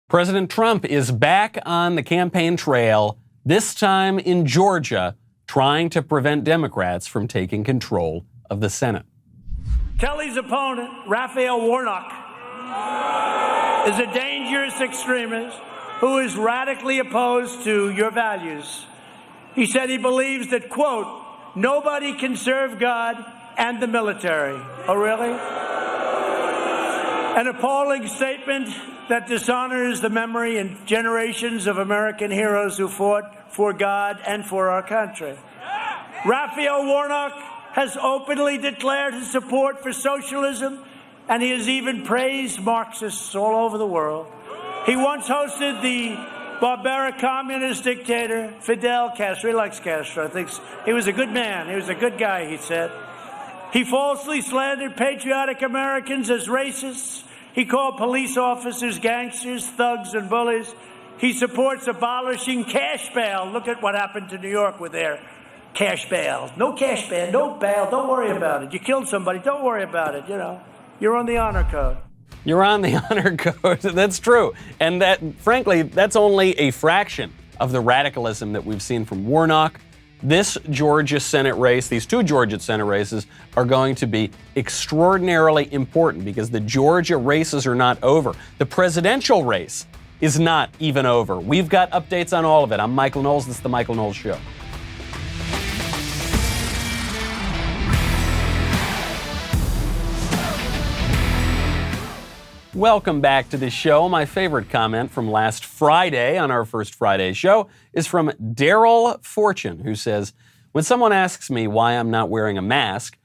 President Trump is back on the campaign trail, this time in Georgia, trying to prevent Democrats from taking control of the Senate. Kelly's opponent, Raphael Warnock, is a dangerous extremist who is radically opposed to your values. He said he believes that, quote, nobody can serve God and the military. Oh, really? An appalling statement that dishonors the memory and generations of American heroes who fought for God and for our country. Raphael Warnock has openly declared his support for socialism, and he has even praised Marxists all over the world. He once hosted the barbaric communist dictator Fidel Castro. He likes Castro. I think he was a good man. He was a good guy, he said. He falsely slandered patriotic Americans as racists. He called police officers gangsters, thugs, and bullies. He supports abolishing cash bail. Look at what happened to New York with their cash bail. No cash bail, no bail. Don't worry about it. You killed somebody. Don't worry about it. You know, you're on the honor code. You're on the honor code. That's true. And that, frankly, that's only a fraction of the radicalism that we've seen from Warnock. This Georgia Senate race, these two Georgia Senate races, are going to be extraordinarily important because the Georgia races are not over. The presidential race is not even over. We've got updates on all of it. I'm Michael Knowles. This is The Michael Knowles Show. Welcome back to the show. My favorite comment from last Friday on our first Friday show is from Daryl Fortune, who says, when someone asks me why I'm not wearing a mask,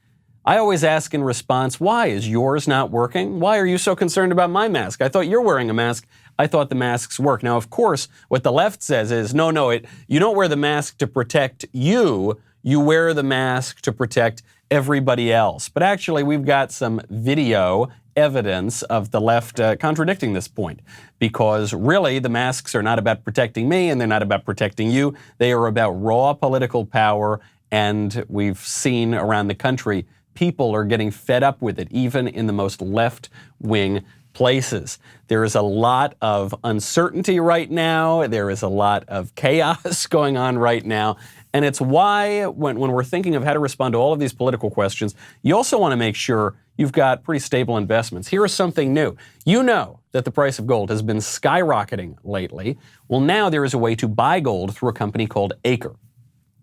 I always ask in response, why? Is yours not working? Why are you so concerned about my mask? I thought you're wearing a mask. I thought the masks work. Now, of course, what the left says is, no, you don't wear the mask to protect you. You wear the mask to protect everybody else. But actually, we've got some video evidence of the left contradicting this point, because really the masks are not about protecting me and they're not about protecting you. They are about raw political power, and we've seen around the country people are getting fed up with it, even in the most left-wing places. There is a lot of uncertainty right now. There is a lot of chaos going on right now. And it's why when we're thinking of how to respond to all of these political questions, you also want to make sure you've got pretty stable investments. Here is something new. You know that the price of gold has been skyrocketing lately. Well, now there is a way to buy gold through a company called Acre.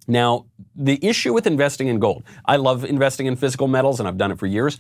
Now, the issue with investing in gold, I love investing in physical metals, and I've done it for years.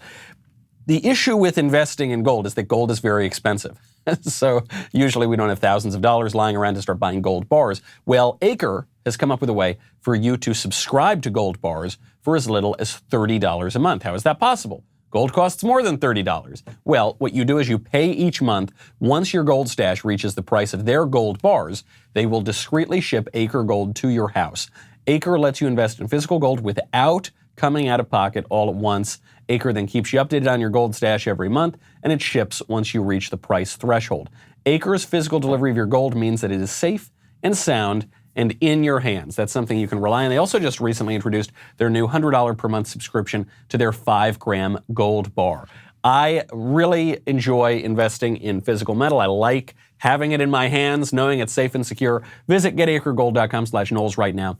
The issue with investing in gold is that gold is very expensive. So usually we don't have thousands of dollars lying around to start buying gold bars. Well, Acre has come up with a way for you to subscribe to gold bars for as little as $30 a month. How is that possible? Gold costs more than $30. Well, what you do is you pay each month. Once your gold stash reaches the price of their gold bars, they will discreetly ship Acre gold to your house. Acre lets you invest in physical gold without coming out of pocket all at once. Acre then keeps you updated on your gold stash every month, and it ships once you reach the price threshold. Acre's physical delivery of your gold means that it is safe and sound and in your hands. That's something you can rely on. They also just recently introduced their new $100 per month subscription to their 5-gram gold bar. I really enjoy investing in physical metal. I like having it in my hands, knowing it's safe and secure. Visit getacregold.com/Knowles right now.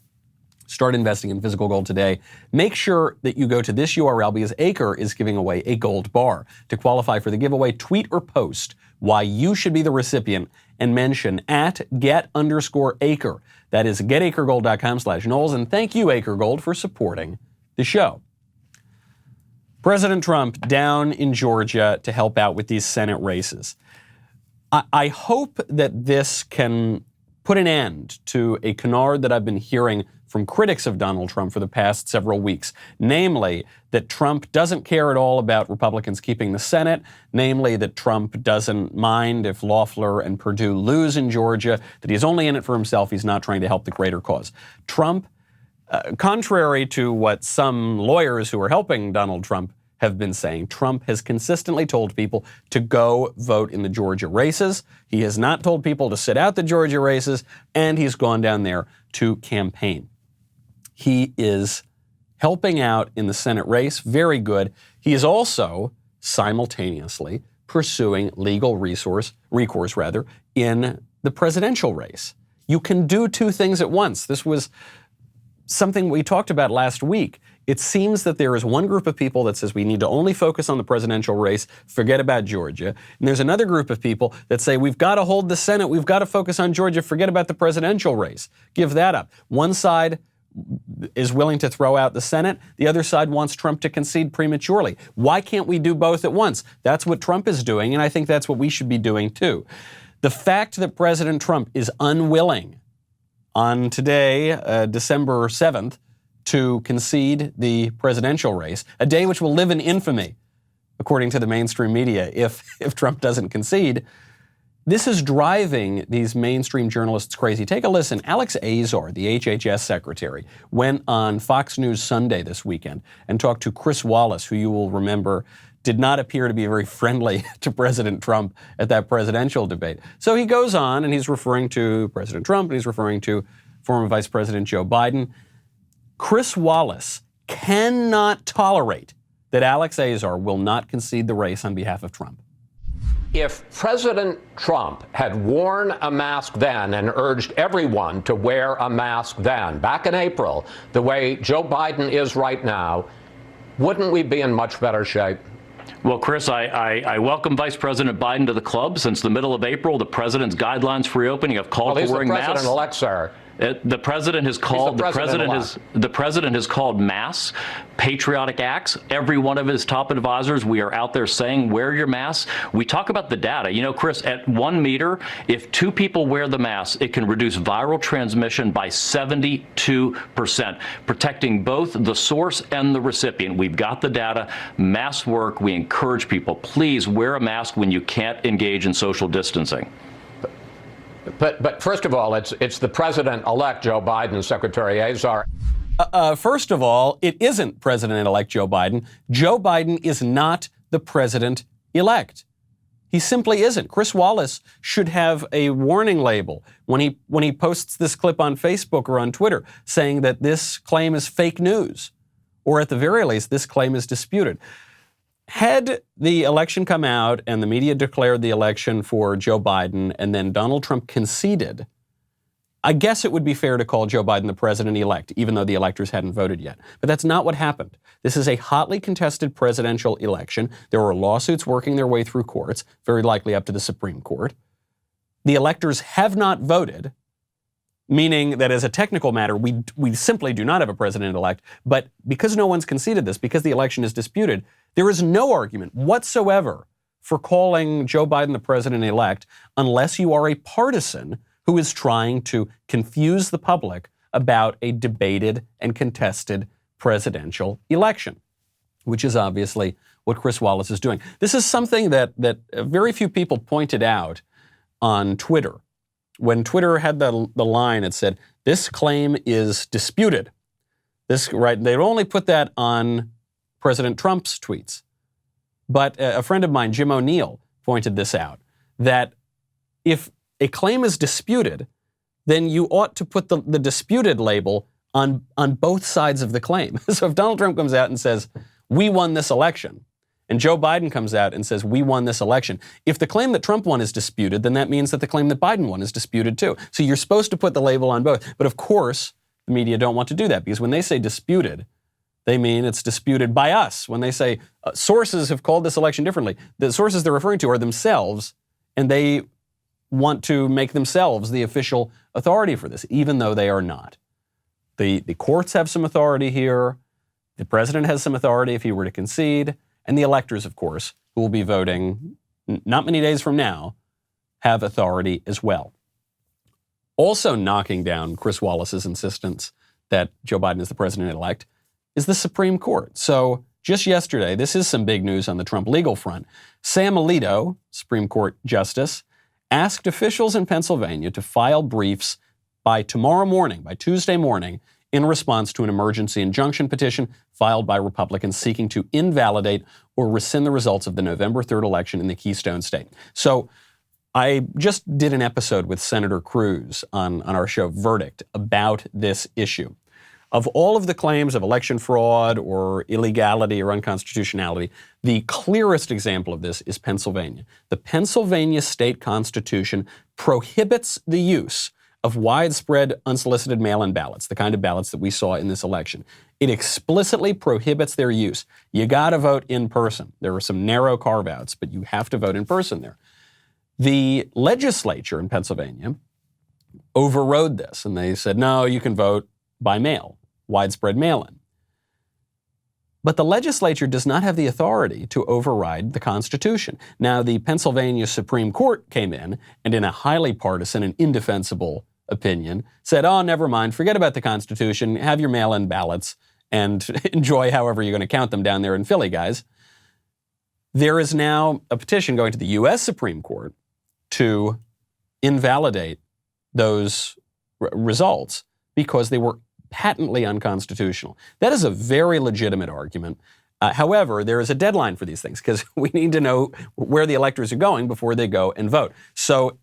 Start investing in physical gold today. Make sure that you go to this URL because Acre is giving away a gold bar. To qualify for the giveaway, tweet or post why you should be the recipient and mention @get_Acre. That is getacregold.com/Knowles. And thank you, Acre Gold, for supporting the show. President Trump down in Georgia to help out with these Senate races. I hope that this can put an end to a canard that I've been hearing from critics of Donald Trump for the past several weeks, namely that Trump doesn't care at all about Republicans keeping the Senate, namely that Trump doesn't mind if Loeffler and Perdue lose in Georgia, that he's only in it for himself, he's not trying to help the greater cause. Trump, contrary to what some lawyers who are helping Donald Trump have been saying, Trump has consistently told people to go vote in the Georgia races. He has not told people to sit out the Georgia races, and he's gone down there to campaign. He is helping out in the Senate race, very good. He is also simultaneously pursuing legal recourse in the presidential race. You can do two things at once. This was something we talked about last week. It seems that there is one group of people that says we need to only focus on the presidential race, forget about Georgia. And there's another group of people that say we've got to hold the Senate, we've got to focus on Georgia, forget about the presidential race. Give that up. One side is willing to throw out the Senate. The other side wants Trump to concede prematurely. Why can't we do both at once? That's what Trump is doing, and I think that's what we should be doing too. The fact that President Trump is unwilling on today, December 7th, to concede the presidential race, a day which will live in infamy, according to the mainstream media, if Trump doesn't concede, this is driving these mainstream journalists crazy. Take a listen. Alex Azar, the HHS secretary, went on Fox News Sunday this weekend and talked to Chris Wallace, who you will remember did not appear to be very friendly to President Trump at that presidential debate. So he goes on and he's referring to President Trump and he's referring to former Vice President Joe Biden. Chris Wallace cannot tolerate that Alex Azar will not concede the race on behalf of Trump. If President Trump had worn a mask then and urged everyone to wear a mask then, back in April, the way Joe Biden is right now, wouldn't we be in much better shape? Well, Chris, I welcome Vice President Biden to the club. Since the middle of April, the president's guidelines for reopening have called for wearing masks. Well, he's the president-elect, sir. The president has called the president has called masks patriotic acts. Every one of his top advisors, we are out there saying wear your mask. We talk about the data. You know, Chris, at 1 meter, if two people wear the mask, it can reduce viral transmission by 72%, protecting both the source and the recipient. We've got the data. Masks work. We encourage people, please wear a mask when you can't engage in social distancing. But first of all, it's the president-elect Joe Biden, Secretary Azar. First of all, it isn't President-elect Joe Biden. Joe Biden is not the president-elect. He simply isn't. Chris Wallace should have a warning label when he posts this clip on Facebook or on Twitter saying that this claim is fake news, or at the very least, this claim is disputed. Had the election come out and the media declared the election for Joe Biden and then Donald Trump conceded, I guess it would be fair to call Joe Biden the president-elect, even though the electors hadn't voted yet. But that's not what happened. This is a hotly contested presidential election. There are lawsuits working their way through courts, very likely up to the Supreme Court. The electors have not voted, meaning that as a technical matter, we simply do not have a president-elect. But because no one's conceded this, because the election is disputed, there is no argument whatsoever for calling Joe Biden the president-elect unless you are a partisan who is trying to confuse the public about a debated and contested presidential election, which is obviously what Chris Wallace is doing. This is something that very few people pointed out on Twitter. When Twitter had the line, it said, "This claim is disputed." They'd only put that on President Trump's tweets. But a friend of mine, Jim O'Neill, pointed this out, that if a claim is disputed, then you ought to put the disputed label on both sides of the claim. So if Donald Trump comes out and says, "We won this election," and Joe Biden comes out and says, "We won this election," if the claim that Trump won is disputed, then that means that the claim that Biden won is disputed too. So you're supposed to put the label on both. But of course, the media don't want to do that, because when they say disputed, they mean it's disputed by us. When they say sources have called this election differently, the sources they're referring to are themselves, and they want to make themselves the official authority for this, even though they are not. The courts have some authority here. The president has some authority if he were to concede. And the electors, of course, who will be voting not many days from now, have authority as well. Also knocking down Chris Wallace's insistence that Joe Biden is the president-elect is the Supreme Court. So just yesterday, this is some big news on the Trump legal front. Sam Alito, Supreme Court Justice, asked officials in Pennsylvania to file briefs by tomorrow morning, by Tuesday morning, in response to an emergency injunction petition filed by Republicans seeking to invalidate or rescind the results of the November 3rd election in the Keystone State. So I just did an episode with Senator Cruz on our show Verdict about this issue. Of all of the claims of election fraud or illegality or unconstitutionality, the clearest example of this is Pennsylvania. The Pennsylvania state constitution prohibits the use of widespread unsolicited mail-in ballots, the kind of ballots that we saw in this election. It explicitly prohibits their use. You got to vote in person. There are some narrow carve-outs, but you have to vote in person there. The legislature in Pennsylvania overrode this, and they said, no, you can vote by mail, widespread mail-in. But the legislature does not have the authority to override the Constitution. Now, the Pennsylvania Supreme Court came in and in a highly partisan and indefensible opinion said, oh, never mind, forget about the Constitution, have your mail-in ballots and enjoy however you're going to count them down there in Philly, guys. There is now a petition going to the U.S. Supreme Court to invalidate those results because they were patently unconstitutional. That is a very legitimate argument. However, there is a deadline for these things because we need to know where the electors are going before they go and vote. So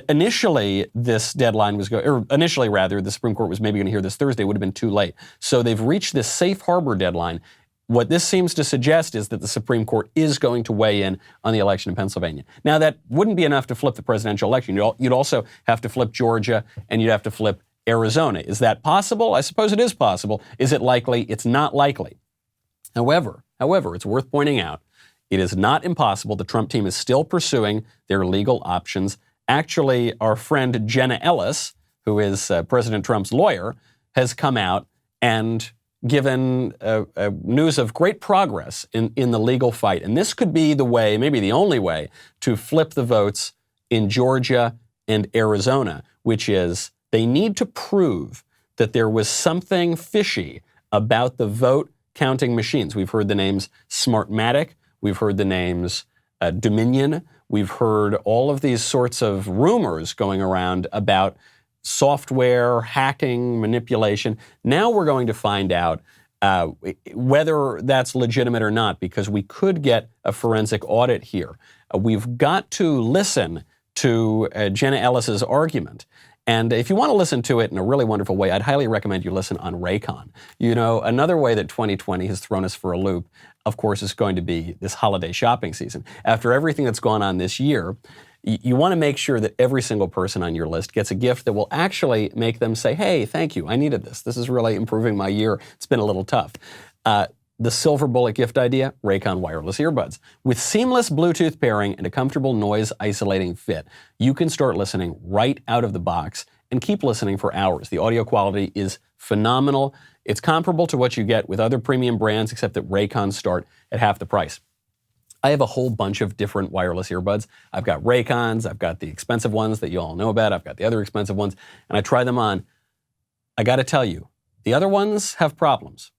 initially, this deadline was the Supreme Court was maybe going to hear this Thursday, would have been too late. So they've reached this safe harbor deadline. What this seems to suggest is that the Supreme Court is going to weigh in on the election in Pennsylvania. Now, that wouldn't be enough to flip the presidential election. You'd also have to flip Georgia, and you'd have to flip Arizona. Is that possible? I suppose it is possible. Is it likely? It's not likely. However, it's worth pointing out, it is not impossible. The Trump team is still pursuing their legal options. Actually, our friend Jenna Ellis, who is President Trump's lawyer, has come out and given news of great progress in the legal fight. And this could be the way, maybe the only way, to flip the votes in Georgia and Arizona, which is they need to prove that there was something fishy about the vote counting machines. We've heard the names Smartmatic. We've heard the names Dominion. We've heard all of these sorts of rumors going around about software, hacking, manipulation. Now we're going to find out whether that's legitimate or not, because we could get a forensic audit here. We've got to listen to Jenna Ellis's argument. And if you want to listen to it in a really wonderful way, I'd highly recommend you listen on Raycon. You know, another way that 2020 has thrown us for a loop, of course, is going to be this holiday shopping season. After everything that's gone on this year, you want to make sure that every single person on your list gets a gift that will actually make them say, hey, thank you, I needed this. This is really improving my year. It's been a little tough. The silver bullet gift idea, Raycon wireless earbuds. With seamless Bluetooth pairing and a comfortable noise isolating fit, you can start listening right out of the box and keep listening for hours. The audio quality is phenomenal. It's comparable to what you get with other premium brands, except that Raycons start at half the price. I have a whole bunch of different wireless earbuds. I've got Raycons, I've got the expensive ones that you all know about, I've got the other expensive ones, and I try them on. I got to tell you, the other ones have problems.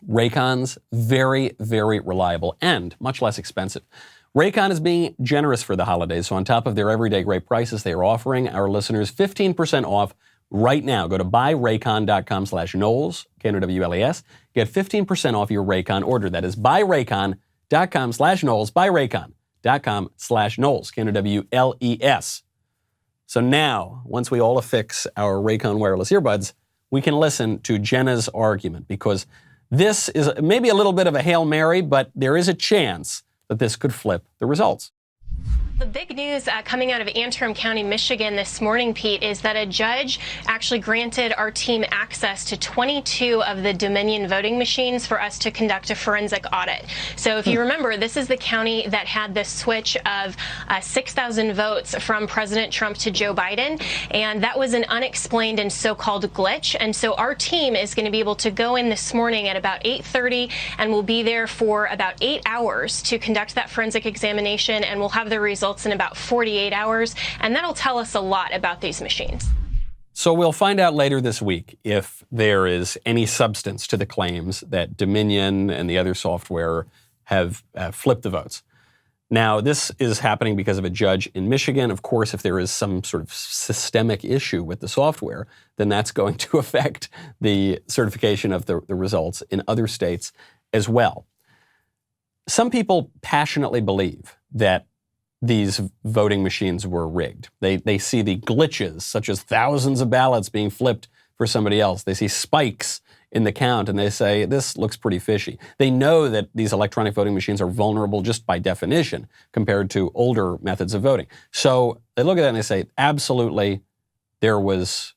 Raycons, very, very reliable and much less expensive. Raycon is being generous for the holidays, so on top of their everyday great prices, they are offering our listeners 15% off right now. Go to buyraycon.com/Knowles, Knowles. Get 15% off your Raycon order. That is buyraycon.com/Knowles, buyraycon.com/Knowles, Knowles. So now, once we all affix our Raycon wireless earbuds, we can listen to Jenna's argument, because this is maybe a little bit of a Hail Mary, but there is a chance that this could flip the results. The big news coming out of Antrim County, Michigan this morning, Pete, is that a judge actually granted our team access to 22 of the Dominion voting machines for us to conduct a forensic audit. So if you remember, this is the county that had the switch of 6,000 votes from President Trump to Joe Biden, and that was an unexplained and so-called glitch. And so our team is going to be able to go in this morning at about 8:30, and we'll be there for about 8 hours to conduct that forensic examination, and we'll have the results in about 48 hours, and that'll tell us a lot about these machines. So we'll find out later this week if there is any substance to the claims that Dominion and the other software have flipped the votes. Now, this is happening because of a judge in Michigan. Of course, if there is some sort of systemic issue with the software, then that's going to affect the certification of the results in other states as well. Some people passionately believe that these voting machines were rigged. They see the glitches, such as thousands of ballots being flipped for somebody else. They see spikes in the count and they say, this looks pretty fishy. They know that these electronic voting machines are vulnerable just by definition compared to older methods of voting. So they look at that and they say, absolutely, there was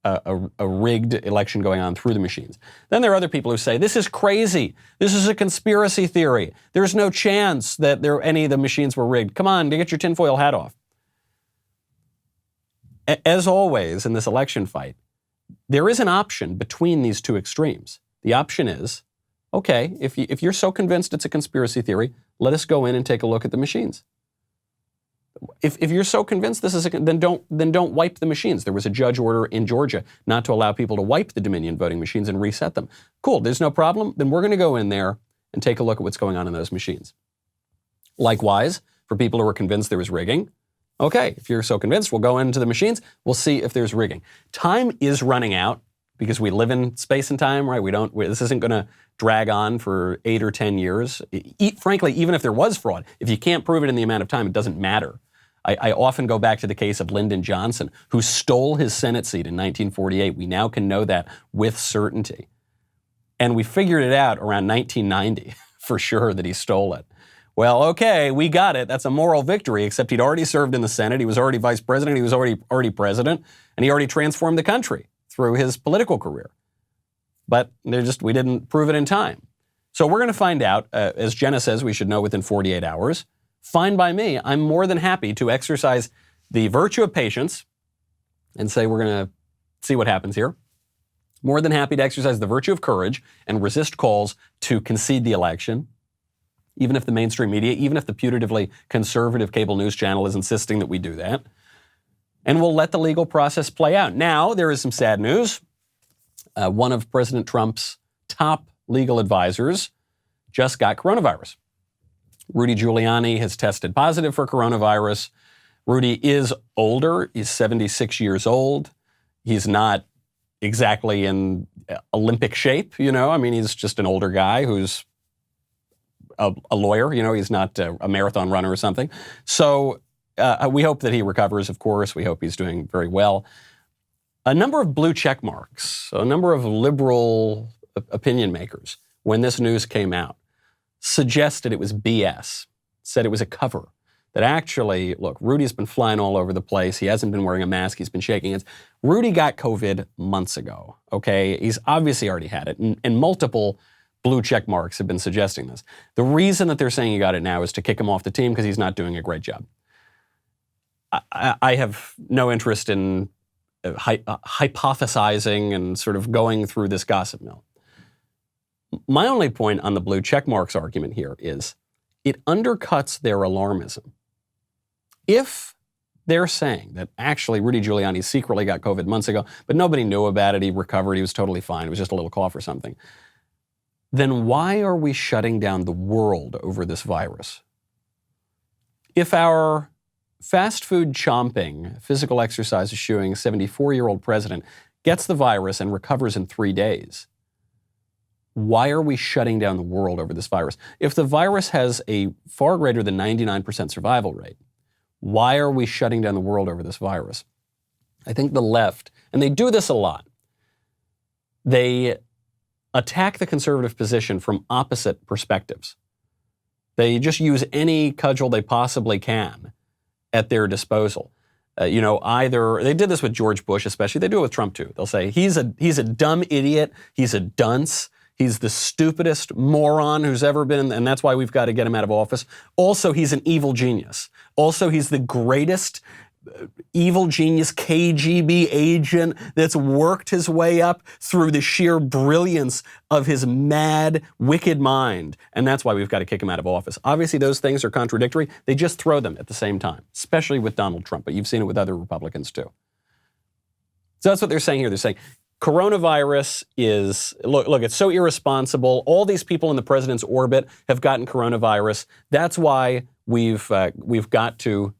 a rigged election going on through the machines. Then there are other people who say, this is crazy. This is a conspiracy theory. There's no chance that any of the machines were rigged. Come on, get your tinfoil hat off. As always in this election fight, there is an option between these two extremes. The option is, okay, if you're so convinced it's a conspiracy theory, let us go in and take a look at the machines. If you're so convinced this is then don't wipe the machines. There was a judge order in Georgia not to allow people to wipe the Dominion voting machines and reset them. Cool, there's no problem. Then we're going to go in there and take a look at what's going on in those machines. Likewise, for people who are convinced there was rigging, okay, if you're so convinced, we'll go into the machines. We'll see if there's rigging. Time is running out because we live in space and time, right? This isn't going to drag on for 8 or 10 years. Frankly, even if there was fraud, if you can't prove it in the amount of time, it doesn't matter. I often go back to the case of Lyndon Johnson, who stole his Senate seat in 1948. We now can know that with certainty. And we figured it out around 1990 for sure that he stole it. Well, okay, we got it. That's a moral victory, except he'd already served in the Senate. He was already vice president. He was already president. And he already transformed the country through his political career. But we didn't prove it in time. So we're going to find out, as Jenna says, we should know within 48 hours. Fine by me. I'm more than happy to exercise the virtue of patience and say we're going to see what happens here. More than happy to exercise the virtue of courage and resist calls to concede the election, even if the mainstream media, even if the putatively conservative cable news channel is insisting that we do that. And we'll let the legal process play out. Now, there is some sad news. One of President Trump's top legal advisors just got coronavirus. Rudy Giuliani has tested positive for coronavirus. Rudy is older. He's 76 years old. He's not exactly in Olympic shape, I mean, he's just an older guy who's a lawyer. He's not a marathon runner or something. So we hope that he recovers, of course. We hope he's doing very well. A number of blue check marks, a number of liberal opinion makers, when this news came out, suggested it was BS, said it was a cover, that actually, look, Rudy's been flying all over the place. He hasn't been wearing a mask. He's been shaking hands. Rudy got COVID months ago, okay? He's obviously already had it, and multiple blue check marks have been suggesting this. The reason that they're saying he got it now is to kick him off the team because he's not doing a great job. I have no interest in hypothesizing and sort of going through this gossip mill. My only point on the blue check marks argument here is it undercuts their alarmism. If they're saying that actually Rudy Giuliani secretly got COVID months ago, but nobody knew about it, he recovered, he was totally fine, it was just a little cough or something, then why are we shutting down the world over this virus? If our fast food chomping, physical exercise eschewing 74-year-old president gets the virus and recovers in 3 days, why are we shutting down the world over this virus? If the virus has a far greater than 99% survival rate, why are we shutting down the world over this virus? I think the left, and they do this a lot, they attack the conservative position from opposite perspectives. They just use any cudgel they possibly can at their disposal. Either they did this with George Bush, especially. They do it with Trump too. They'll say he's a dumb idiot, he's a dunce, he's the stupidest moron who's ever been, and that's why we've got to get him out of office. Also, he's an evil genius. Also, he's the greatest evil genius KGB agent that's worked his way up through the sheer brilliance of his mad, wicked mind. And that's why we've got to kick him out of office. Obviously, those things are contradictory. They just throw them at the same time, especially with Donald Trump. But you've seen it with other Republicans, too. So that's what they're saying here. They're saying coronavirus is, look, it's so irresponsible. All these people in the president's orbit have gotten coronavirus. That's why we've got to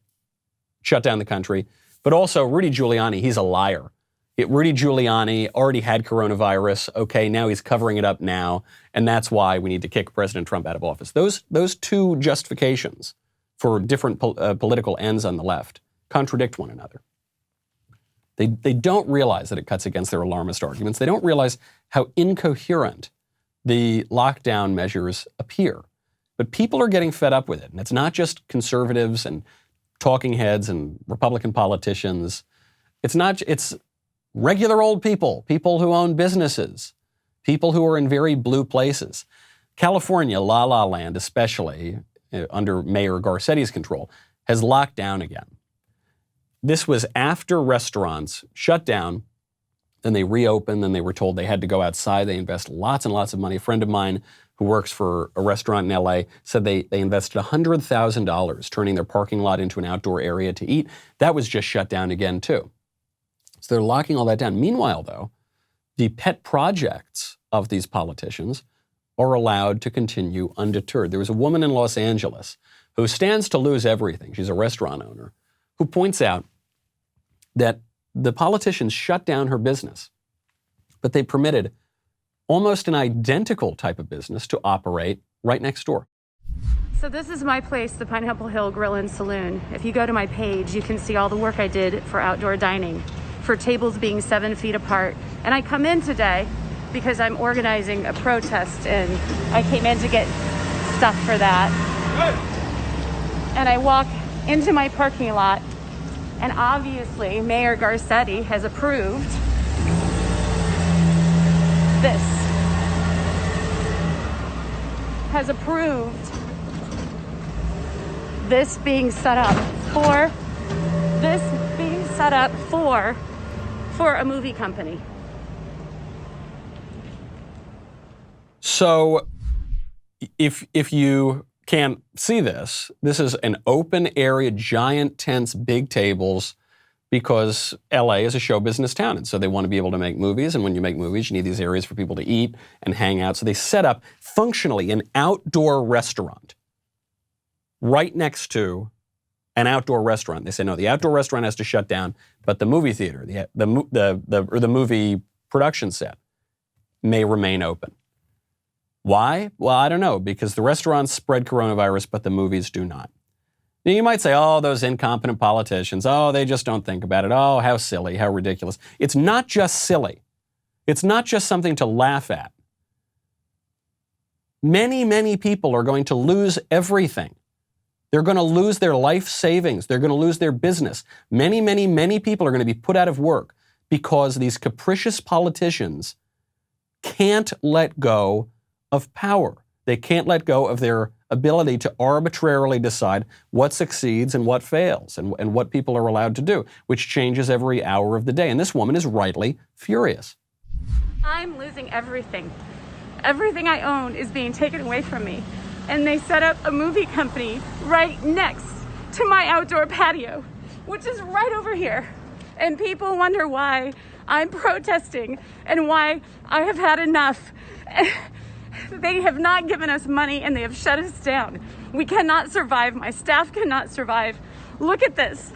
shut down the country. But also, Rudy Giuliani, he's a liar. Rudy Giuliani already had coronavirus. Okay, now he's covering it up now. And that's why we need to kick President Trump out of office. Those two justifications for different political ends on the left contradict one another. They don't realize that it cuts against their alarmist arguments. They don't realize how incoherent the lockdown measures appear. But people are getting fed up with it. And it's not just conservatives and talking heads and Republican politicians. It's regular old people, people who own businesses, people who are in very blue places. California, La La Land especially, under Mayor Garcetti's control, has locked down again. This was after restaurants shut down, then they reopened, then they were told they had to go outside. They invest lots and lots of money. A friend of mine who works for a restaurant in LA said they invested $100,000 turning their parking lot into an outdoor area to eat. That was just shut down again too. So they're locking all that down. Meanwhile, though, the pet projects of these politicians are allowed to continue undeterred. There was a woman in Los Angeles who stands to lose everything. She's a restaurant owner who points out that the politicians shut down her business, but they permitted almost an identical type of business to operate right next door. So this is my place, the Pineapple Hill Grill and Saloon. If you go to my page, you can see all the work I did for outdoor dining, for tables being 7 feet apart. And I come in today because I'm organizing a protest, and I came in to get stuff for that. And I walk into my parking lot, and obviously Mayor Garcetti has approved this. Has approved this being set up for a movie company. So if you can't see this, this is an open area, giant tents, big tables, because LA is a show business town. And so they want to be able to make movies. And when you make movies, you need these areas for people to eat and hang out. So they set up functionally an outdoor restaurant right next to an outdoor restaurant. They say, no, the outdoor restaurant has to shut down, but the movie theater, the movie production set may remain open. Why? Well, I don't know, because the restaurants spread coronavirus, but the movies do not. Now, you might say, oh, those incompetent politicians, oh, they just don't think about it. Oh, how silly, how ridiculous. It's not just silly. It's not just something to laugh at. Many, many people are going to lose everything. They're going to lose their life savings. They're going to lose their business. Many, many, many people are going to be put out of work because these capricious politicians can't let go of power. They can't let go of their ability to arbitrarily decide what succeeds and what fails and what people are allowed to do, which changes every hour of the day. And this woman is rightly furious. I'm losing everything. Everything I own is being taken away from me. And they set up a movie company right next to my outdoor patio, which is right over here. And people wonder why I'm protesting and why I have had enough. They have not given us money and they have shut us down. We cannot survive. My staff cannot survive. Look at this.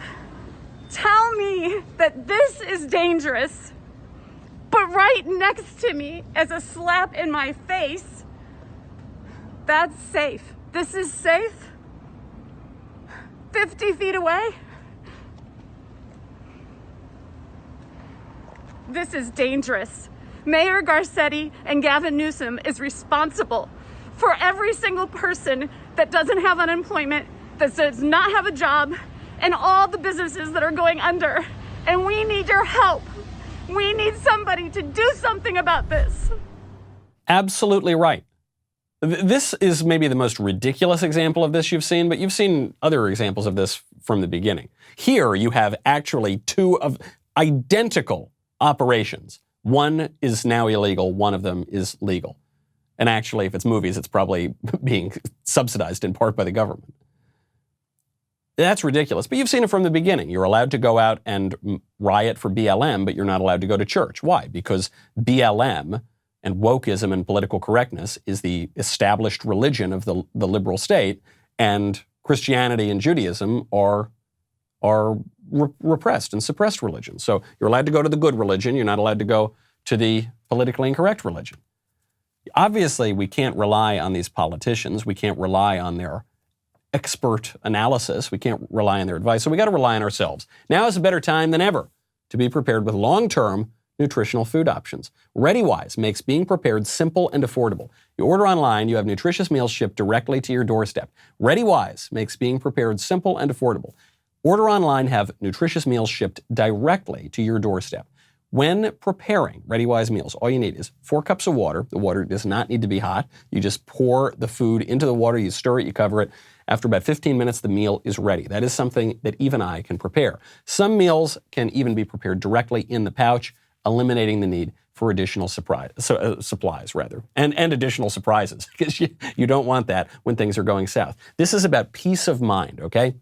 Tell me that this is dangerous, but right next to me as a slap in my face, that's safe. This is safe. 50 feet away. This is dangerous. Mayor Garcetti and Gavin Newsom is responsible for every single person that doesn't have unemployment, that does not have a job, and all the businesses that are going under. And we need your help. We need somebody to do something about this. Absolutely right. This is maybe the most ridiculous example of this you've seen, but you've seen other examples of this from the beginning. Here you have actually two of identical operations. One is now illegal, one of them is legal. And actually, if it's movies, it's probably being subsidized in part by the government. That's ridiculous, but you've seen it from the beginning. You're allowed to go out and riot for BLM, but you're not allowed to go to church. Why? Because BLM and wokeism and political correctness is the established religion of the liberal state, and Christianity and Judaism are repressed and suppressed religions. So you're allowed to go to the good religion. You're not allowed to go to the politically incorrect religion. Obviously, we can't rely on these politicians. We can't rely on their expert analysis. We can't rely on their advice. So we got to rely on ourselves. Now is a better time than ever to be prepared with long-term nutritional food options. ReadyWise makes being prepared simple and affordable. You order online, you have nutritious meals shipped directly to your doorstep. ReadyWise makes being prepared simple and affordable. Order online, have nutritious meals shipped directly to your doorstep. When preparing ReadyWise meals, all you need is 4 cups of water. The water does not need to be hot. You just pour the food into the water, you stir it, you cover it. After about 15 minutes, the meal is ready. That is something that even I can prepare. Some meals can even be prepared directly in the pouch, eliminating the need for additional supplies, and additional surprises, because you don't want that when things are going south. This is about peace of mind, okay?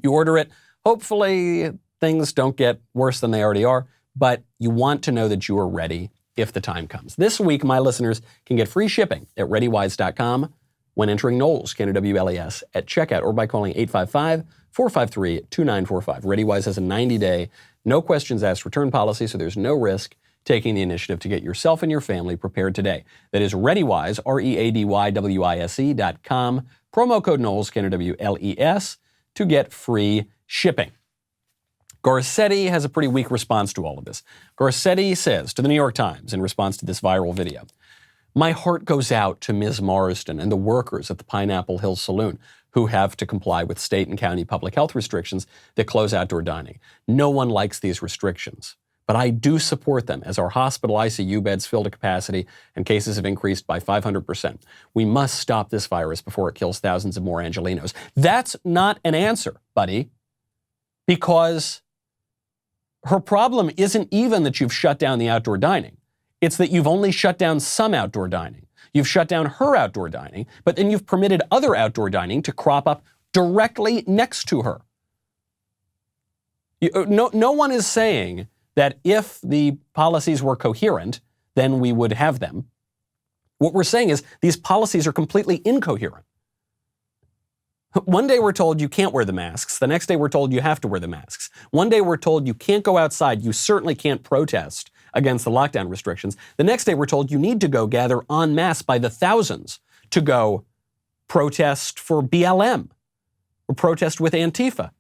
You order it. Hopefully, things don't get worse than they already are, but you want to know that you are ready if the time comes. This week, my listeners can get free shipping at ReadyWise.com when entering Knowles, K-N-O-W-L-E-S, at checkout or by calling 855-453-2945. ReadyWise has a 90-day, no questions asked return policy, so there's no risk taking the initiative to get yourself and your family prepared today. That is ReadyWise, ReadyWise.com, promo code Knowles, K-N-O-W-L-E-S, to get free shipping. Garcetti has a pretty weak response to all of this. Garcetti says to the New York Times in response to this viral video, "My heart goes out to Ms. Marsden and the workers at the Pineapple Hill Saloon who have to comply with state and county public health restrictions that close outdoor dining. No one likes these restrictions, but I do support them as our hospital ICU beds fill to capacity and cases have increased by 500%. We must stop this virus before it kills thousands of more Angelenos." That's not an answer, buddy, because her problem isn't even that you've shut down the outdoor dining. It's that you've only shut down some outdoor dining. You've shut down her outdoor dining, but then you've permitted other outdoor dining to crop up directly next to her. No one is saying that if the policies were coherent, then we would have them. What we're saying is these policies are completely incoherent. One day we're told you can't wear the masks. The next day we're told you have to wear the masks. One day we're told you can't go outside. You certainly can't protest against the lockdown restrictions. The next day we're told you need to go gather en masse by the thousands to go protest for BLM or protest with Antifa.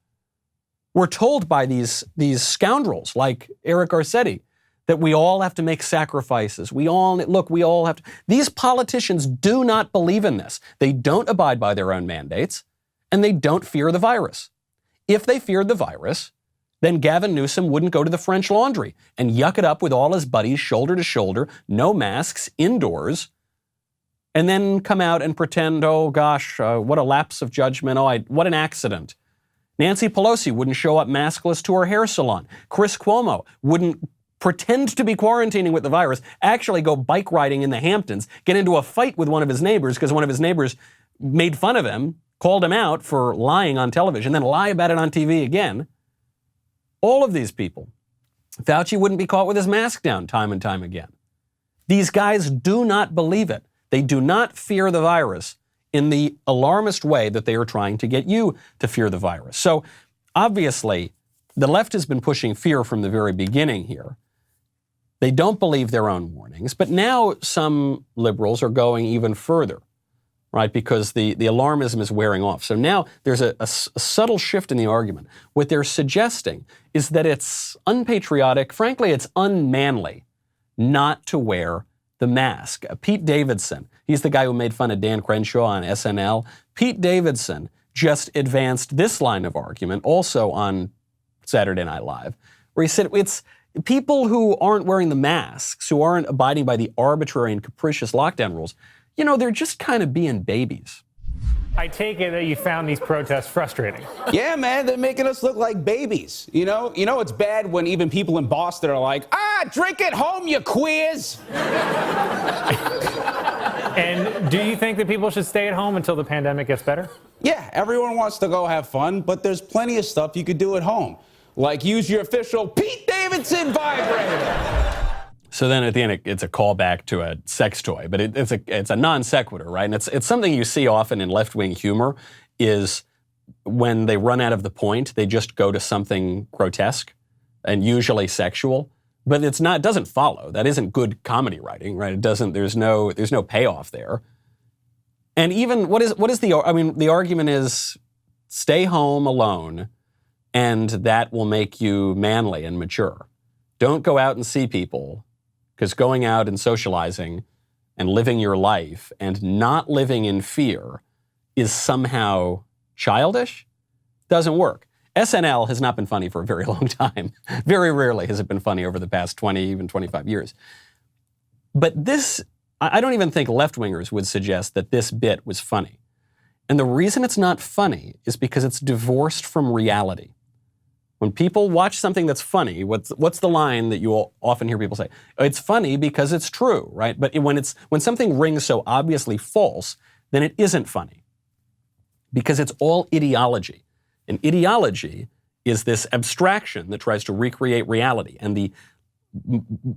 We're told by these scoundrels like Eric Garcetti that we all have to make sacrifices. We all have to. These politicians do not believe in this. They don't abide by their own mandates, and they don't fear the virus. If they feared the virus, then Gavin Newsom wouldn't go to the French Laundry and yuck it up with all his buddies shoulder to shoulder, no masks, indoors, and then come out and pretend, oh gosh, what a lapse of judgment, what an accident. Nancy Pelosi wouldn't show up maskless to her hair salon. Chris Cuomo wouldn't pretend to be quarantining with the virus, actually go bike riding in the Hamptons, get into a fight with one of his neighbors because one of his neighbors made fun of him, called him out for lying on television, then lie about it on TV again. All of these people. Fauci wouldn't be caught with his mask down time and time again. These guys do not believe it. They do not fear the virus in the alarmist way that they are trying to get you to fear the virus. So obviously, the left has been pushing fear from the very beginning here. They don't believe their own warnings, but now some liberals are going even further, right? Because the alarmism is wearing off. So now there's a subtle shift in the argument. What they're suggesting is that it's unpatriotic, frankly, it's unmanly not to wear the mask. Pete Davidson, he's the guy who made fun of Dan Crenshaw on SNL. Pete Davidson just advanced this line of argument also on Saturday Night Live, where he said it's people who aren't wearing the masks, who aren't abiding by the arbitrary and capricious lockdown rules, they're just kind of being babies. I take it that you found these protests frustrating. Yeah, man, they're making us look like babies. You know it's bad when even people in Boston are like, drink at home, you queers. And do you think that people should stay at home until the pandemic gets better? Yeah, everyone wants to go have fun, but there's plenty of stuff you could do at home. Like use your official Pete Davidson vibrator. So then at the end, it's a callback to a sex toy, but it's a non sequitur, right? And it's something you see often in left-wing humor is when they run out of the point, they just go to something grotesque and usually sexual, but it doesn't follow. That isn't good comedy writing, right? There's no payoff there. And even the argument is stay home alone and that will make you manly and mature. don't go out and see people, because going out and socializing and living your life and not living in fear is somehow childish, doesn't work. SNL has not been funny for a very long time. Very rarely has it been funny over the past 20, even 25 years. But this, I don't even think left-wingers would suggest that this bit was funny. And the reason it's not funny is because it's divorced from reality. When people watch something that's funny, what's the line that you will often hear people say? It's funny because it's true, right? But when something rings so obviously false, then it isn't funny. Because it's all ideology. And ideology is this abstraction that tries to recreate reality. And the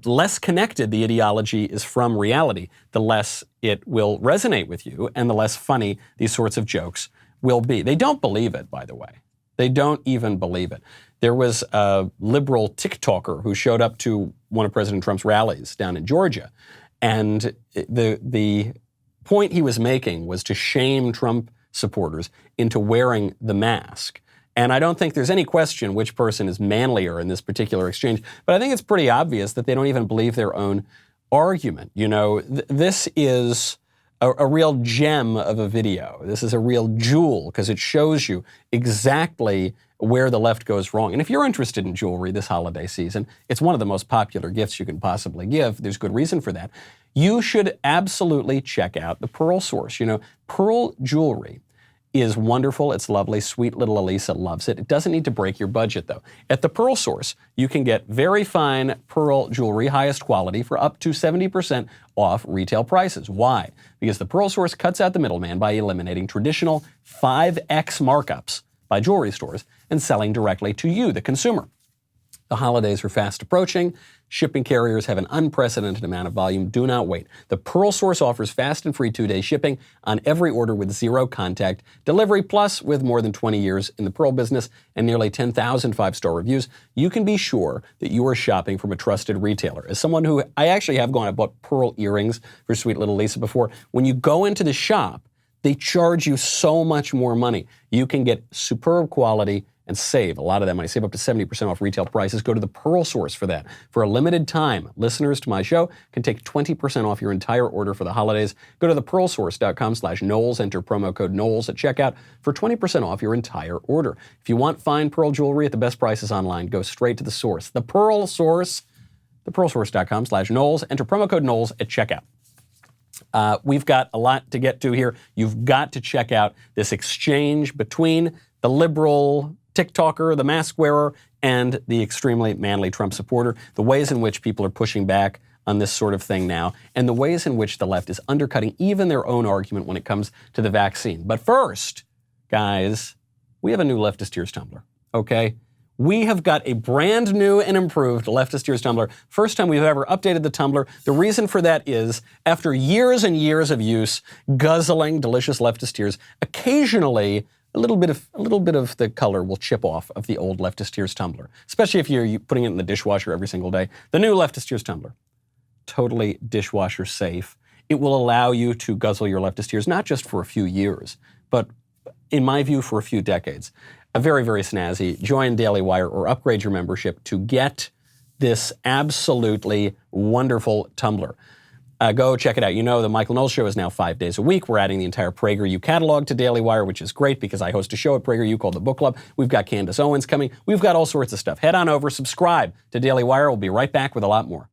less connected the ideology is from reality, the less it will resonate with you and the less funny these sorts of jokes will be. They don't believe it, by the way. They don't even believe it. There was a liberal TikToker who showed up to one of President Trump's rallies down in Georgia. And the point he was making was to shame Trump supporters into wearing the mask. And I don't think there's any question which person is manlier in this particular exchange, but I think it's pretty obvious that they don't even believe their own argument. You know, this is a real gem of a video. This is a real jewel because it shows you exactly where the left goes wrong. And if you're interested in jewelry this holiday season, it's one of the most popular gifts you can possibly give. There's good reason for that. You should absolutely check out the Pearl Source. You know, pearl jewelry is wonderful. It's lovely. Sweet little Elisa loves it. It doesn't need to break your budget, though. At the Pearl Source, you can get very fine pearl jewelry, highest quality, for up to 70% off retail prices. Why? Because the Pearl Source cuts out the middleman by eliminating traditional 5x markups by jewelry stores and selling directly to you, the consumer. The holidays are fast approaching. Shipping carriers have an unprecedented amount of volume. Do not wait. The Pearl Source offers fast and free 2-day shipping on every order with zero contact delivery. Plus, with more than 20 years in the pearl business and nearly 10,000 5-star reviews, you can be sure that you are shopping from a trusted retailer. As someone who, I actually have gone and bought pearl earrings for sweet little Lisa before, when you go into the shop, they charge you so much more money. You can get superb quality and save a lot of that money. Save up to 70% off retail prices. Go to the Pearl Source for that. For a limited time, listeners to my show can take 20% off your entire order for the holidays. Go to thepearlsource.com/Knowles. Enter promo code Knowles at checkout for 20% off your entire order. If you want fine pearl jewelry at the best prices online, go straight to the source. The Pearl Source, thepearlsource.com/Knowles. Enter promo code Knowles at checkout. We've got a lot to get to here. You've got to check out this exchange between the liberal TikToker, the mask wearer, and the extremely manly Trump supporter, the ways in which people are pushing back on this sort of thing now, and the ways in which the left is undercutting even their own argument when it comes to the vaccine. But first, guys, we have a new Leftist Tears tumbler, okay? We have got a brand new and improved Leftist Tears tumbler. First time we've ever updated the tumbler. The reason for that is, after years and years of use, guzzling delicious Leftist Tears, occasionally a little bit of the color will chip off of the old Leftist Tears tumbler, especially if you're putting it in the dishwasher every single day. The new Leftist Tears tumbler, totally dishwasher safe. It will allow you to guzzle your Leftist Tears, not just for a few years, but in my view, for a few decades. A very, very snazzy. Join Daily Wire or upgrade your membership to get this absolutely wonderful tumbler. Go check it out. You know, the Michael Knowles Show is now 5 days a week. We're adding the entire PragerU catalog to Daily Wire, which is great because I host a show at PragerU called The Book Club. We've got Candace Owens coming. We've got all sorts of stuff. Head on over, subscribe to Daily Wire. We'll be right back with a lot more.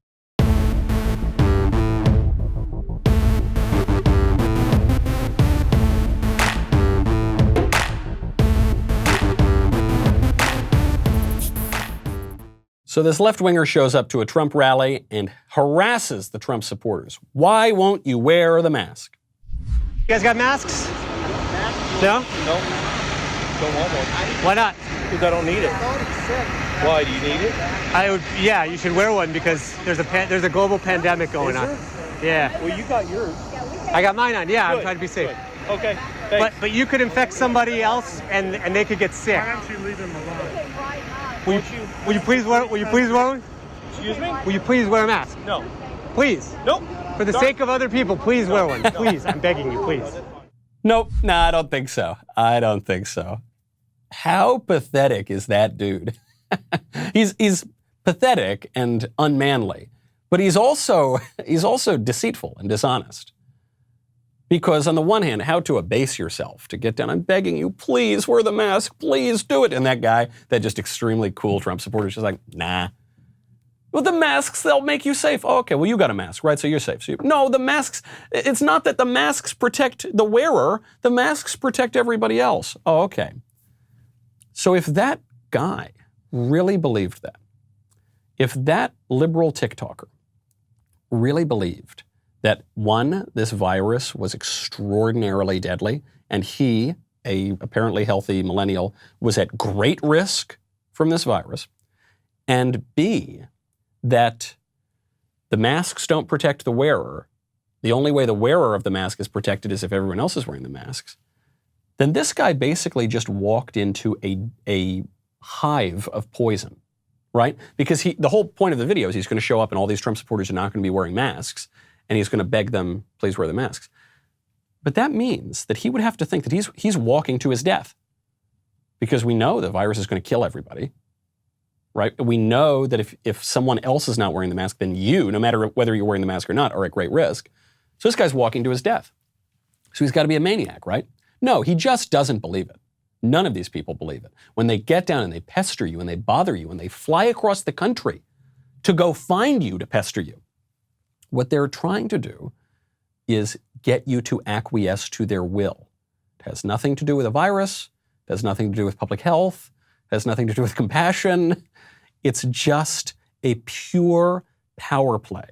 So this left-winger shows up to a Trump rally and harasses the Trump supporters. Why won't you wear the mask? You guys got masks? No? No. Don't want one. Why not? Because I don't need it. Why? Do you need it? Yeah, you should wear one because there's a global pandemic going on. Yeah. Well, you got yours. I got mine on. Yeah, Good. I'm trying to be safe. Good. Okay. Thanks. But you could infect somebody else and they could get sick. Why don't you leave them alone? Will you please wear one? Excuse me? Will you please wear a mask? No. Please. Nope. For the sake of other people, please wear one. Please, I'm begging you, please. Nope. No, I don't think so. I don't think so. How pathetic is that dude? He's pathetic and unmanly. But he's also deceitful and dishonest. Because on the one hand, how to abase yourself, to get down, I'm begging you, please wear the mask, please do it. And that guy, that just extremely cool Trump supporter, is just like, nah. Well, the masks, they'll make you safe. Oh, okay, well, you got a mask, right? So you're safe. No, the masks, it's not that the masks protect the wearer, the masks protect everybody else. Oh, okay. So if that guy really believed that, if that liberal TikToker really believed that, one, this virus was extraordinarily deadly, and he, a apparently healthy millennial, was at great risk from this virus, and B, that the masks don't protect the wearer, the only way the wearer of the mask is protected is if everyone else is wearing the masks, then this guy basically just walked into a hive of poison, right? Because the whole point of the video is he's going to show up and all these Trump supporters are not going to be wearing masks, and he's going to beg them, please wear the masks. But that means that he would have to think that he's walking to his death, because we know the virus is going to kill everybody, right? We know that if someone else is not wearing the mask, then you, no matter whether you're wearing the mask or not, are at great risk. So this guy's walking to his death. So he's got to be a maniac, right? No, he just doesn't believe it. None of these people believe it. When they get down and they pester you and they bother you and they fly across the country to go find you to pester you, what they're trying to do is get you to acquiesce to their will. It has nothing to do with a virus. It has nothing to do with public health. It has nothing to do with compassion. It's just a pure power play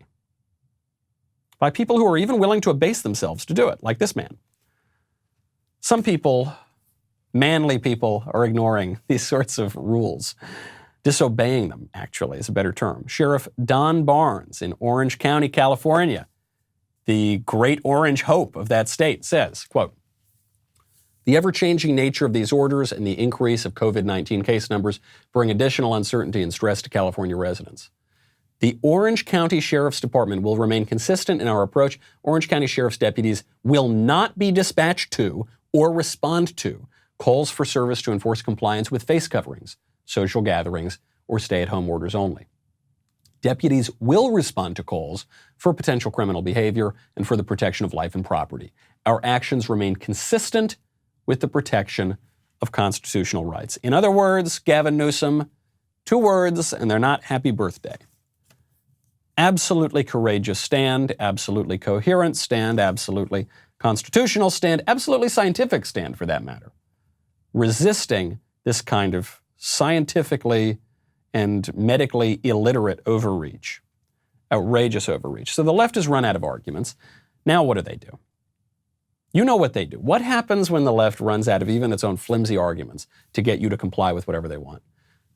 by people who are even willing to abase themselves to do it, like this man. Some people, manly people, are ignoring these sorts of rules. Disobeying them, actually, is a better term. Sheriff Don Barnes in Orange County, California, the great orange hope of that state, says, quote, "The ever-changing nature of these orders and the increase of COVID-19 case numbers bring additional uncertainty and stress to California residents. The Orange County Sheriff's Department will remain consistent in our approach. Orange County Sheriff's deputies will not be dispatched to or respond to calls for service to enforce compliance with face coverings, social gatherings, or stay-at-home orders only. Deputies will respond to calls for potential criminal behavior and for the protection of life and property. Our actions remain consistent with the protection of constitutional rights." In other words, Gavin Newsom, 2 words, and they're not happy birthday. Absolutely courageous stand, absolutely coherent stand, absolutely constitutional stand, absolutely scientific stand for that matter. Resisting this kind of scientifically and medically illiterate overreach, outrageous overreach. So the left has run out of arguments. Now what do? You know what they do. What happens when the left runs out of even its own flimsy arguments to get you to comply with whatever they want?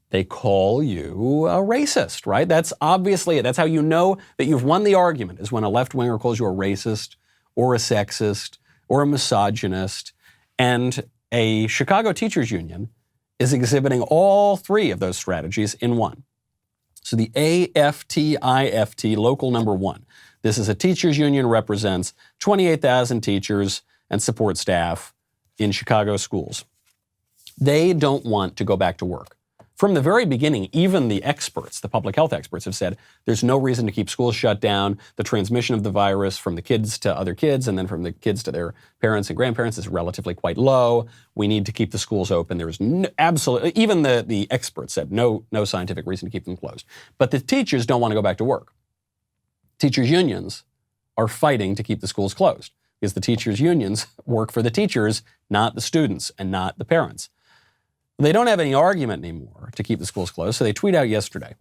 They call you a racist, right? That's obviously it. That's how you know that you've won the argument, is when a left-winger calls you a racist or a sexist or a misogynist. And a Chicago teachers union is exhibiting all 3 of those strategies in one. So the AFT-IFT, local number 1. This is a teachers union, represents 28,000 teachers and support staff in Chicago schools. They don't want to go back to work. From the very beginning, even the experts, the public health experts, have said there's no reason to keep schools shut down. The transmission of the virus from the kids to other kids and then from the kids to their parents and grandparents is relatively quite low. We need to keep the schools open. There's absolutely, even the experts said no scientific reason to keep them closed. But the teachers don't want to go back to work. Teachers unions are fighting to keep the schools closed because the teachers unions work for the teachers, not the students and not the parents. They don't have any argument anymore to keep the schools closed, so they tweet out yesterday,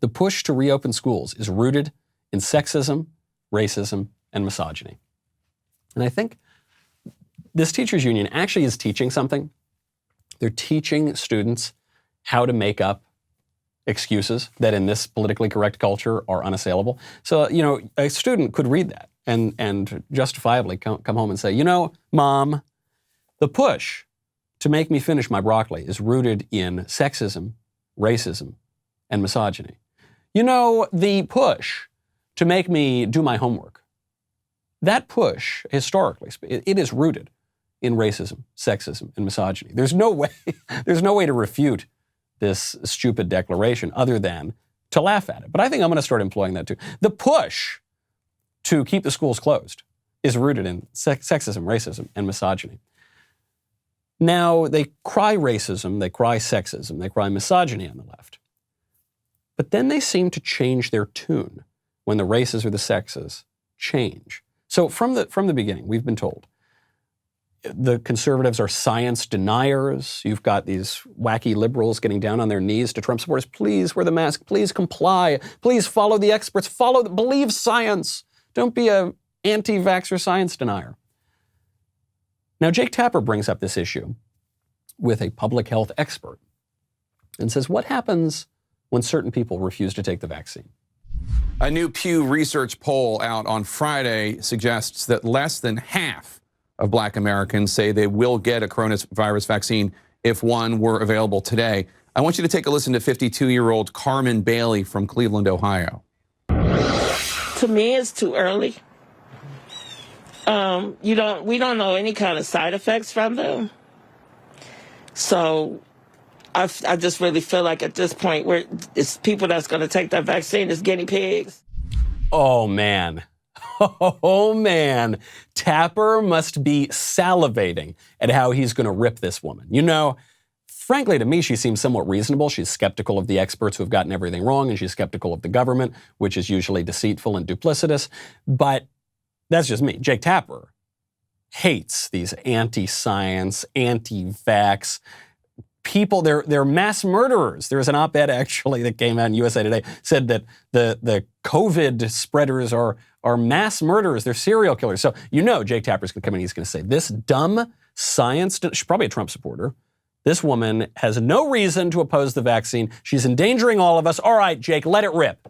"The push to reopen schools is rooted in sexism, racism, and misogyny." And I think this teachers union actually is teaching something. They're teaching students how to make up excuses that in this politically correct culture are unassailable. So, a student could read that and justifiably come home and say, Mom, the push to make me finish my broccoli is rooted in sexism, racism, and misogyny. The push to make me do my homework, that push, historically, it is rooted in racism, sexism, and misogyny. There's no way to refute this stupid declaration other than to laugh at it. But I think I'm going to start employing that too. The push to keep the schools closed is rooted in sexism, racism, and misogyny. Now, they cry racism, they cry sexism, they cry misogyny on the left. But then they seem to change their tune when the races or the sexes change. So from the beginning, we've been told the conservatives are science deniers. You've got these wacky liberals getting down on their knees to Trump supporters. Please wear the mask. Please comply. Please follow the experts. Believe science. Don't be a anti-vax or science denier. Now, Jake Tapper brings up this issue with a public health expert and says, what happens when certain people refuse to take the vaccine? A new Pew Research poll out on Friday suggests that less than half of Black Americans say they will get a coronavirus vaccine if one were available today. I want you to take a listen to 52-year-old Carmen Bailey from Cleveland, Ohio. To me, it's too early. We don't know any kind of side effects from them. So I just really feel like at this point where it's people that's going to take that vaccine as guinea pigs. Oh, man. Oh, man. Tapper must be salivating at how he's going to rip this woman. You know, frankly, to me, she seems somewhat reasonable. She's skeptical of the experts who have gotten everything wrong, and she's skeptical of the government, which is usually deceitful and duplicitous. But that's just me. Jake Tapper hates these anti-science, anti-vax people. They're mass murderers. There's an op-ed actually that came out in USA Today, said that the COVID spreaders are mass murderers. They're serial killers. So you know Jake Tapper's going to come in, he's going to say, this dumb science, she's probably a Trump supporter. This woman has no reason to oppose the vaccine. She's endangering all of us. All right, Jake, let it rip.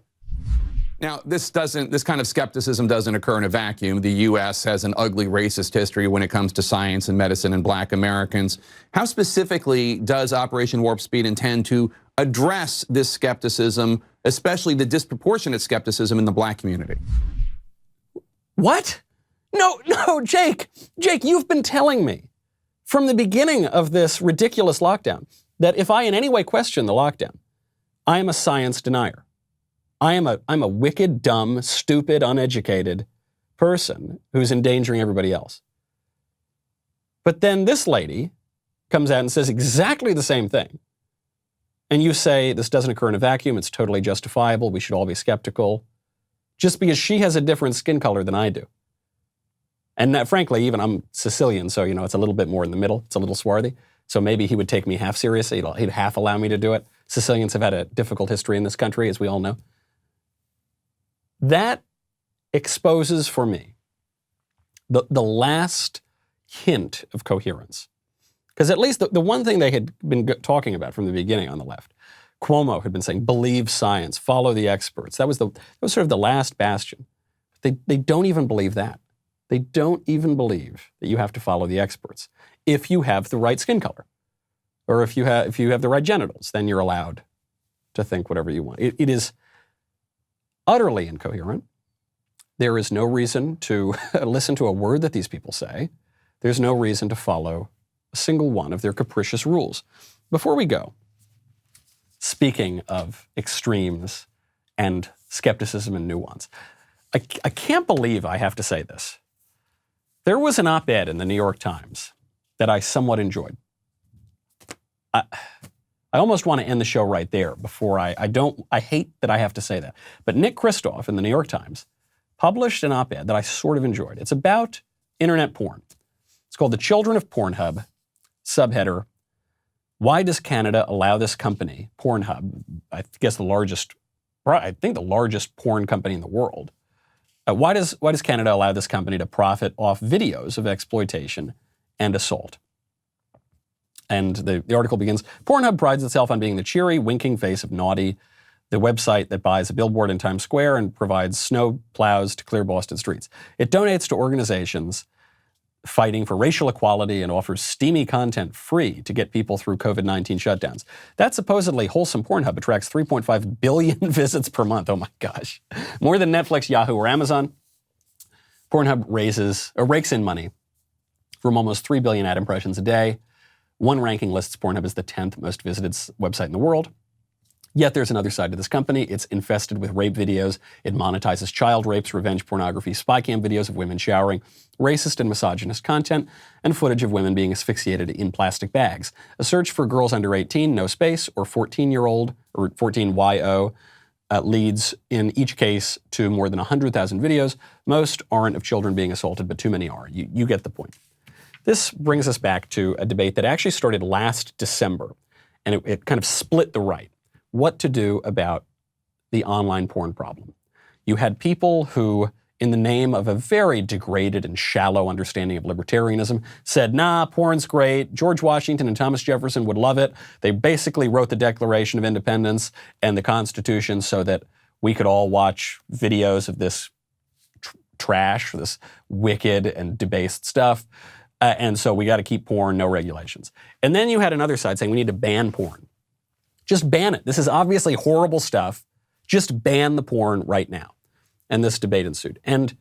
Now, this kind of skepticism doesn't occur in a vacuum. The U.S. has an ugly racist history when it comes to science and medicine and Black Americans. How specifically does Operation Warp Speed intend to address this skepticism, especially the disproportionate skepticism in the Black community? What? No, Jake, you've been telling me from the beginning of this ridiculous lockdown that if I in any way question the lockdown, I am a science denier. I'm a wicked, dumb, stupid, uneducated person who's endangering everybody else. But then this lady comes out and says exactly the same thing. And you say this doesn't occur in a vacuum, it's totally justifiable, we should all be skeptical, just because she has a different skin color than I do. And frankly, even I'm Sicilian, so you know it's a little bit more in the middle, it's a little swarthy. So maybe he would take me half seriously, he'd half allow me to do it. Sicilians have had a difficult history in this country, as we all know. That exposes for me the last hint of coherence. Because at least the one thing they had been talking about from the beginning on the left, Cuomo had been saying, believe science, follow the experts. That was sort of the last bastion. They don't even believe that. They don't even believe that you have to follow the experts. If you have the right skin color, or if you have the right genitals, then you're allowed to think whatever you want. It is utterly incoherent. There is no reason to listen to a word that these people say. There's no reason to follow a single one of their capricious rules. Before we go, speaking of extremes and skepticism and nuance, I can't believe I have to say this. There was an op-ed in the New York Times that I somewhat enjoyed. I almost want to end the show right there before I hate that I have to say that. But Nick Kristof in the New York Times published an op-ed that I sort of enjoyed. It's about internet porn. It's called The Children of Pornhub, subheader, why does Canada allow this company, Pornhub, I guess the largest porn company in the world, why does Canada allow this company to profit off videos of exploitation and assault? And the article begins, Pornhub prides itself on being the cheery, winking face of naughty, the website that buys a billboard in Times Square and provides snow plows to clear Boston streets. It donates to organizations fighting for racial equality and offers steamy content free to get people through COVID-19 shutdowns. That supposedly wholesome Pornhub attracts 3.5 billion visits per month. Oh my gosh. More than Netflix, Yahoo, or Amazon. Pornhub rakes in money from almost 3 billion ad impressions a day, One ranking lists Pornhub as the 10th most visited website in the world. Yet there's another side to this company. It's infested with rape videos. It monetizes child rapes, revenge pornography, spy cam videos of women showering, racist and misogynist content, and footage of women being asphyxiated in plastic bags. A search for girls under 18, no space, or 14-year-old, or 14YO, leads in each case to more than 100,000 videos. Most aren't of children being assaulted, but too many are. You get the point. This brings us back to a debate that actually started last December, and it kind of split the right. What to do about the online porn problem. You had people who, in the name of a very degraded and shallow understanding of libertarianism, said, nah, porn's great. George Washington and Thomas Jefferson would love it. They basically wrote the Declaration of Independence and the Constitution so that we could all watch videos of this trash, this wicked and debased stuff. And so we got to keep porn, no regulations. And then you had another side saying we need to ban porn. Just ban it. This is obviously horrible stuff. Just ban the porn right now. And this debate ensued. And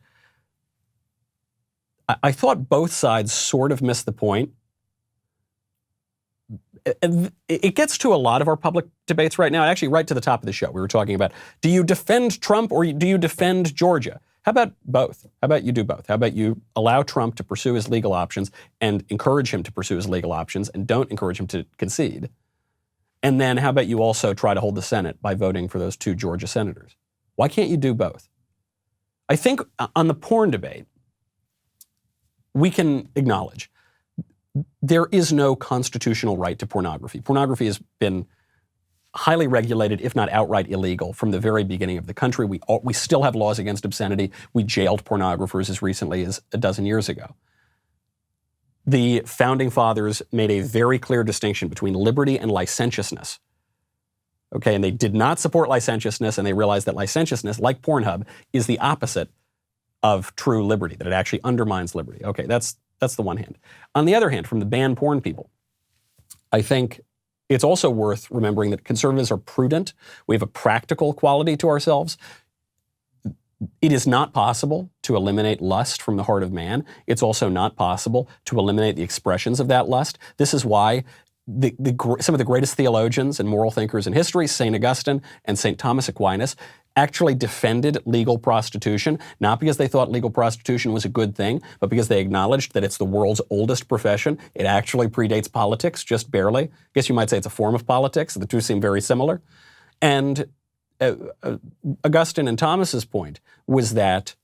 I thought both sides sort of missed the point. It gets to a lot of our public debates right now. Actually, right to the top of the show, we were talking about, do you defend Trump or do you defend Georgia? How about both? How about you do both? How about you allow Trump to pursue his legal options and encourage him to pursue his legal options and don't encourage him to concede? And then how about you also try to hold the Senate by voting for those 2 Georgia senators? Why can't you do both? I think on the porn debate, we can acknowledge there is no constitutional right to pornography. Pornography has been highly regulated, if not outright illegal, from the very beginning of the country. We still have laws against obscenity. We jailed pornographers as recently as a dozen years ago. The Founding Fathers made a very clear distinction between liberty and licentiousness. Okay, and they did not support licentiousness, and they realized that licentiousness, like Pornhub, is the opposite of true liberty, that it actually undermines liberty. Okay, that's the one hand. On the other hand, from the ban porn people, I think it's also worth remembering that conservatives are prudent. We have a practical quality to ourselves. It is not possible to eliminate lust from the heart of man. It's also not possible to eliminate the expressions of that lust. This is why some of the greatest theologians and moral thinkers in history, St. Augustine and St. Thomas Aquinas, actually defended legal prostitution, not because they thought legal prostitution was a good thing, but because they acknowledged that it's the world's oldest profession. It actually predates politics, just barely. I guess you might say it's a form of politics. The two seem very similar. And Augustine and Thomas's point was that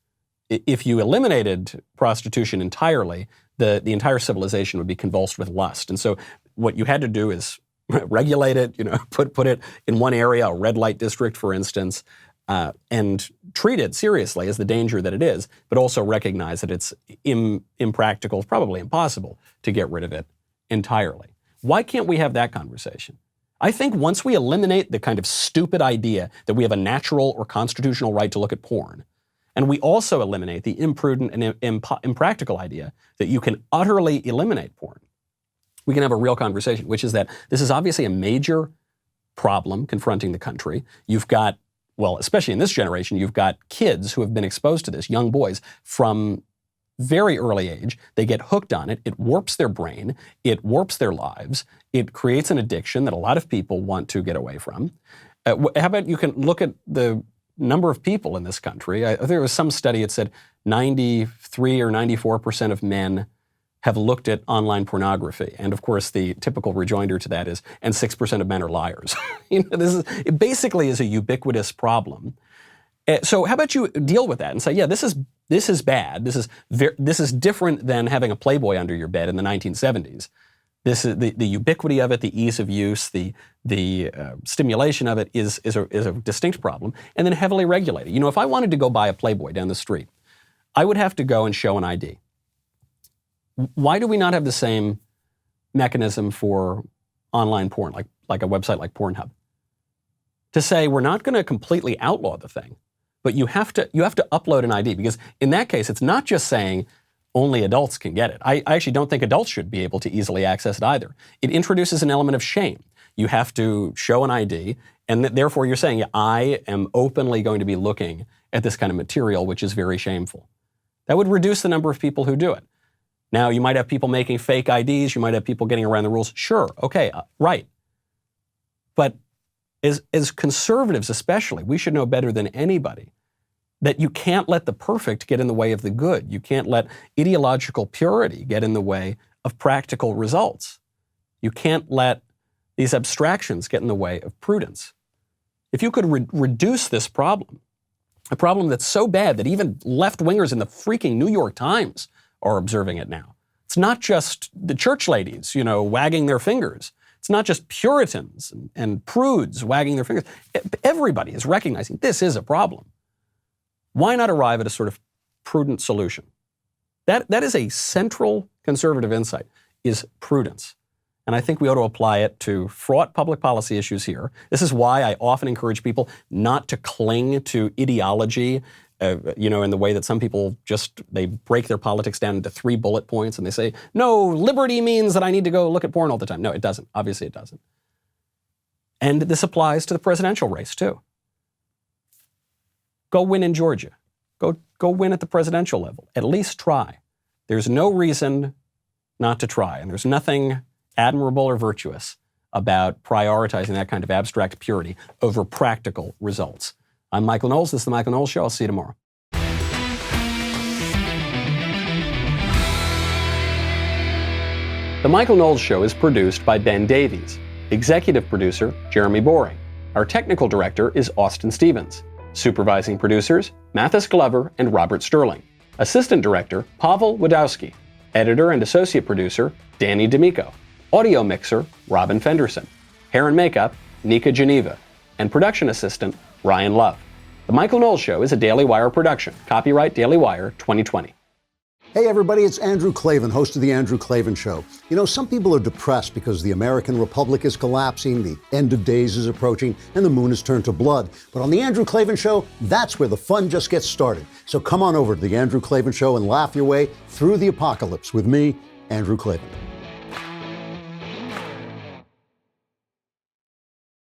if you eliminated prostitution entirely, the entire civilization would be convulsed with lust. And so what you had to do is regulate it, put it in one area, a red light district, for instance, and treat it seriously as the danger that it is, but also recognize that it's impractical, probably impossible to get rid of it entirely. Why can't we have that conversation? I think once we eliminate the kind of stupid idea that we have a natural or constitutional right to look at porn, and we also eliminate the imprudent and impractical idea that you can utterly eliminate porn, we can have a real conversation, which is that this is obviously a major problem confronting the country. You've got, well, especially in this generation, you've got kids who have been exposed to this, young boys, from very early age. They get hooked on it. It warps their brain. It warps their lives. It creates an addiction that a lot of people want to get away from. How about you can look at the number of people in this country. There was some study that said 93 or 94% of men have looked at online pornography. And of course, the typical rejoinder to that is, and 6% of men are liars. It basically is a ubiquitous problem. So how about you deal with that and say, yeah, this is bad. This is different than having a Playboy under your bed in the 1970s. This is the ubiquity of it, the ease of use, the stimulation of it is a distinct problem, and then heavily regulated. If I wanted to go buy a Playboy down the street, I would have to go and show an ID. Why do we not have the same mechanism for online porn, like a website like Pornhub? To say we're not going to completely outlaw the thing, but you have to upload an ID, because in that case, it's not just saying only adults can get it. I actually don't think adults should be able to easily access it either. It introduces an element of shame. You have to show an ID, and therefore you're saying, I am openly going to be looking at this kind of material, which is very shameful. That would reduce the number of people who do it. Now, you might have people making fake IDs. You might have people getting around the rules. Sure. Okay. Right. But as conservatives especially, we should know better than anybody that you can't let the perfect get in the way of the good. You can't let ideological purity get in the way of practical results. You can't let these abstractions get in the way of prudence. If you could reduce this problem, a problem that's so bad that even left-wingers in the freaking New York Times are observing it now. It's not just the church ladies, wagging their fingers. It's not just Puritans and prudes wagging their fingers. Everybody is recognizing this is a problem. Why not arrive at a sort of prudent solution? That is a central conservative insight, is prudence. And I think we ought to apply it to fraught public policy issues here. This is why I often encourage people not to cling to ideology, in the way that some people they break their politics down into 3 bullet points and they say, no, liberty means that I need to go look at porn all the time. No, it doesn't. Obviously, it doesn't. And this applies to the presidential race, too. Go win in Georgia. Go win at the presidential level. At least try. There's no reason not to try. And there's nothing admirable or virtuous about prioritizing that kind of abstract purity over practical results. I'm Michael Knowles. This is The Michael Knowles Show. I'll see you tomorrow. The Michael Knowles Show is produced by Ben Davies. Executive producer, Jeremy Boring. Our technical director is Austin Stevens. Supervising producers, Mathis Glover and Robert Sterling. Assistant director, Pavel Wadowski. Editor and associate producer, Danny D'Amico. Audio mixer, Robin Fenderson. Hair and makeup, Nika Geneva. And production assistant, Ryan Love. The Michael Knowles Show is a Daily Wire production. Copyright Daily Wire 2020. Hey everybody, it's Andrew Klavan, host of The Andrew Klavan Show. Some people are depressed because the American Republic is collapsing, the end of days is approaching, and the moon has turned to blood. But on The Andrew Klavan Show, that's where the fun just gets started. So come on over to The Andrew Klavan Show and laugh your way through the apocalypse with me, Andrew Klavan.